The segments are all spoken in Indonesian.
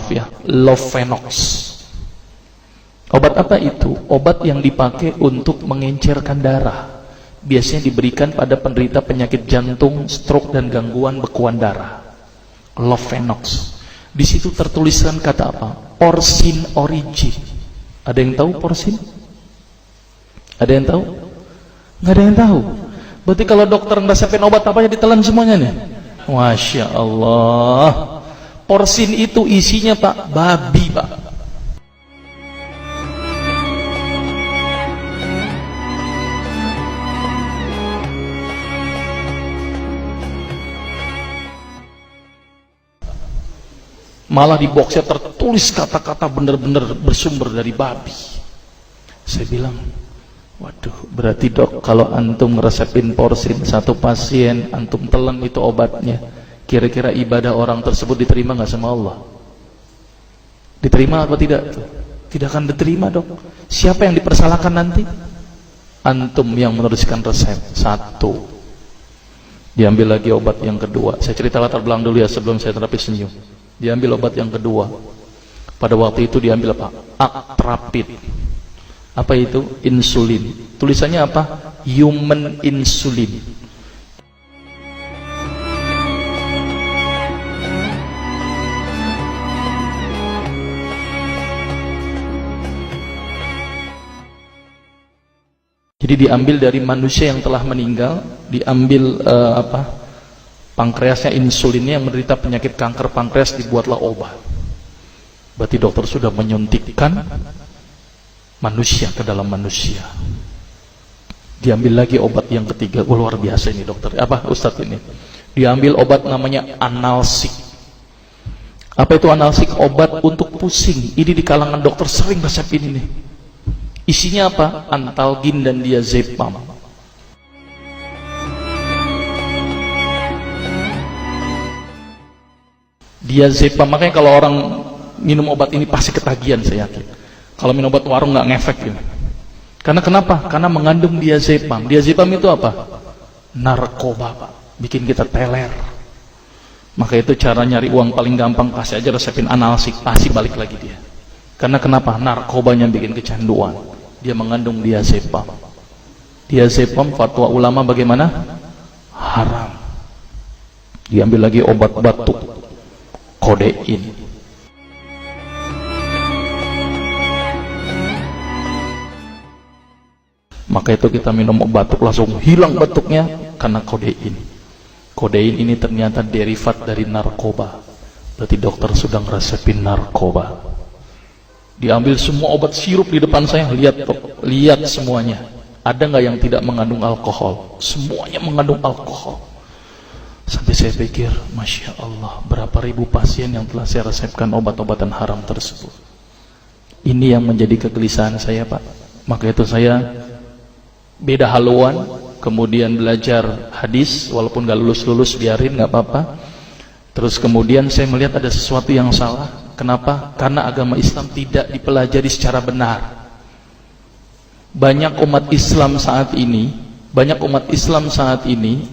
maaf ya, Lovenox. Obat apa itu? Obat yang dipakai untuk mengencerkan darah. Biasanya diberikan pada penderita penyakit jantung, stroke, dan gangguan bekuan darah. Lovenox. Di situ tertuliskan kata apa? Porsin origin. Ada yang tahu porsin? Ada yang tahu? Nggak ada yang tahu. Berarti kalau dokter ngeresepin obat apa aja ditelan semuanya nih. Masya Allah. Porsin itu isinya Pak, babi Pak. Malah di boxnya tertulis kata-kata benar-benar bersumber dari babi. Saya bilang, waduh, berarti dok, kalau antum ngeresepin porsin satu pasien, antum telan itu obatnya, kira-kira ibadah orang tersebut diterima nggak sama Allah? Diterima apa tidak? Tidak akan diterima dok. Siapa yang dipersalahkan nanti? Antum yang menuliskan resep. Satu. Diambil lagi obat yang kedua. Saya cerita latar belakang dulu ya sebelum saya terapi senyum. Diambil obat yang kedua. Pada waktu itu diambil apa? Atrapid. Apa itu? Insulin. Tulisannya apa? Human insulin. Jadi diambil dari manusia yang telah meninggal, diambil pankreasnya, insulinnya, yang menderita penyakit kanker pankreas, dibuatlah obat. Berarti dokter sudah menyuntikkan manusia ke dalam manusia. Diambil lagi obat yang ketiga. Luar biasa ini dokter. Apa Ustadz ini? Diambil obat namanya analsik. Apa itu analsik? Obat untuk pusing. Ini di kalangan dokter sering resepin ini. Isinya apa? Antalgin dan diazepam. Diazepam, makanya kalau orang minum obat ini pasti ketagihan, saya yakin. Kalau minum obat warung nggak ngefek ini. Karena kenapa? Karena mengandung diazepam. Diazepam itu apa? Narkoba Pak. Bikin kita teler. Maka itu cara nyari uang paling gampang, kasih aja resepin analsik, pasti balik lagi dia. Karena kenapa? Narkobanya bikin kecanduan. Dia mengandung diazepam. Diazepam fatwa ulama bagaimana? Haram. Diambil lagi obat batuk, kodein. Maka itu kita minum obat batuk langsung hilang batuknya karena kodein. Kodein ini ternyata derivat dari narkoba. Berarti dokter sudah ngeresepin narkoba. Diambil semua obat sirup di depan saya, lihat semuanya. Ada nggak yang tidak mengandung alkohol? Semuanya mengandung alkohol. Sampai saya pikir, Masya Allah, berapa ribu pasien yang telah saya resepkan obat-obatan haram tersebut. Ini yang menjadi kegelisahan saya Pak. Maka itu saya beda haluan, kemudian belajar hadis, walaupun gak lulus-lulus biarin, gak apa-apa. Terus kemudian saya melihat ada sesuatu yang salah. Kenapa? Karena agama Islam tidak dipelajari secara benar. Banyak umat Islam saat ini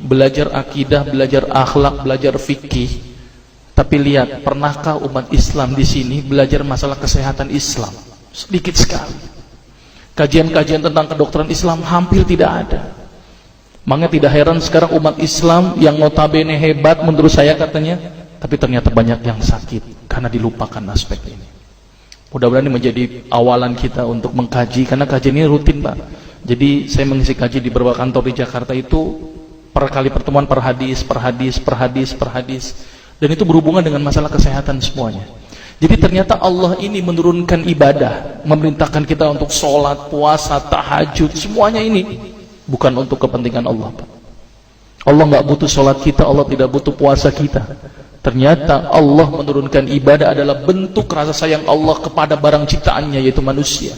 belajar akidah, belajar akhlak, belajar fikih. Tapi lihat, pernahkah umat Islam di sini belajar masalah kesehatan Islam? Sedikit sekali. Kajian-kajian tentang kedokteran Islam hampir tidak ada. Makanya tidak heran sekarang umat Islam yang notabene hebat menurut saya katanya, tapi ternyata banyak yang sakit karena dilupakan aspek ini. Mudah-mudahan ini menjadi awalan kita untuk mengkaji, karena kajian ini rutin Pak. Jadi saya mengisi kaji di beberapa kantor di Jakarta itu per kali pertemuan, per hadis. Dan itu berhubungan dengan masalah kesehatan semuanya. Jadi ternyata Allah ini menurunkan ibadah, memerintahkan kita untuk sholat, puasa, tahajud, semuanya ini bukan untuk kepentingan Allah Pak. Allah nggak butuh sholat kita, Allah tidak butuh puasa kita. Ternyata Allah menurunkan ibadah adalah bentuk rasa sayang Allah kepada barang ciptaannya, yaitu manusia.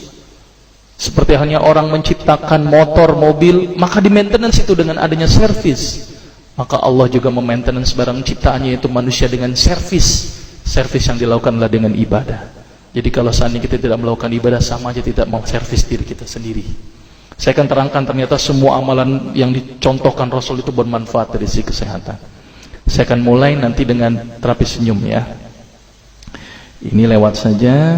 Seperti halnya orang menciptakan motor, mobil, maka di maintenance itu dengan adanya servis. Maka Allah juga memaintenance barang ciptaannya, yaitu manusia, dengan servis. Servis yang dilakukan adalah dengan ibadah. Jadi kalau seandainya kita tidak melakukan ibadah, sama aja tidak mau servis diri kita sendiri. Saya akan terangkan ternyata semua amalan yang dicontohkan Rasul itu bermanfaat dari sisi kesehatan. Saya akan mulai nanti dengan terapi senyum ya. Ini lewat saja.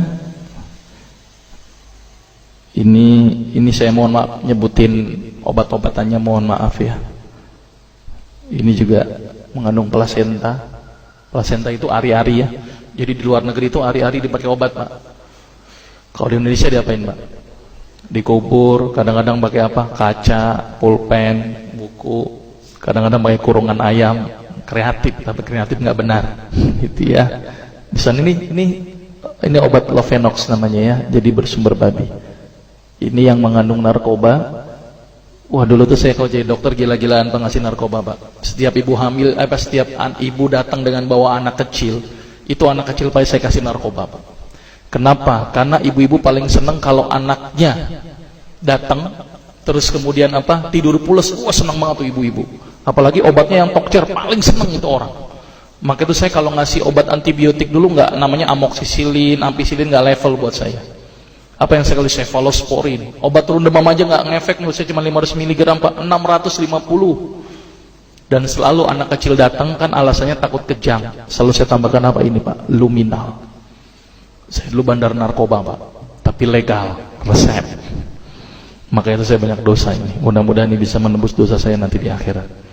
Ini saya mohon maaf nyebutin obat-obatannya, mohon maaf ya. Ini juga mengandung plasenta. Plasenta itu ari-ari ya. Jadi di luar negeri itu ari-ari dipakai obat, Pak. Kalau di Indonesia diapain, Pak? Dikubur, kadang-kadang pakai apa? Kaca, pulpen, buku, kadang-kadang pakai kurungan ayam. Kreatif, tapi kreatif nggak benar. Gitu ya. Di sana ini obat Lovenox namanya ya. Jadi bersumber babi. Ini yang mengandung narkoba. Wah, dulu tuh saya kalau jadi dokter gila-gilaan pengasih narkoba, Pak. Setiap ibu hamil, setiap ibu datang dengan bawa anak kecil, itu anak kecil Pak saya kasih narkoba, Pak. Kenapa? Karena ibu-ibu paling seneng kalau anaknya datang terus kemudian tidur pules. Wah, seneng banget tuh ibu-ibu. Apalagi obatnya yang tokcer, paling seneng itu orang. Maka itu saya kalau ngasih obat antibiotik dulu nggak, namanya amoxicillin, ampicillin, nggak level buat saya. Apa yang saya kasih? Cephalosporin. Obat turun demam aja nggak ngefek, menurut saya cuma 500 mg, Pak. 650. Dan selalu anak kecil datang kan alasannya takut kejang. Selalu saya tambahkan apa ini, Pak? Luminal. Saya dulu bandar narkoba, Pak. Tapi legal, resep. Maka itu saya banyak dosa ini. Mudah-mudahan ini bisa menembus dosa saya nanti di akhirat.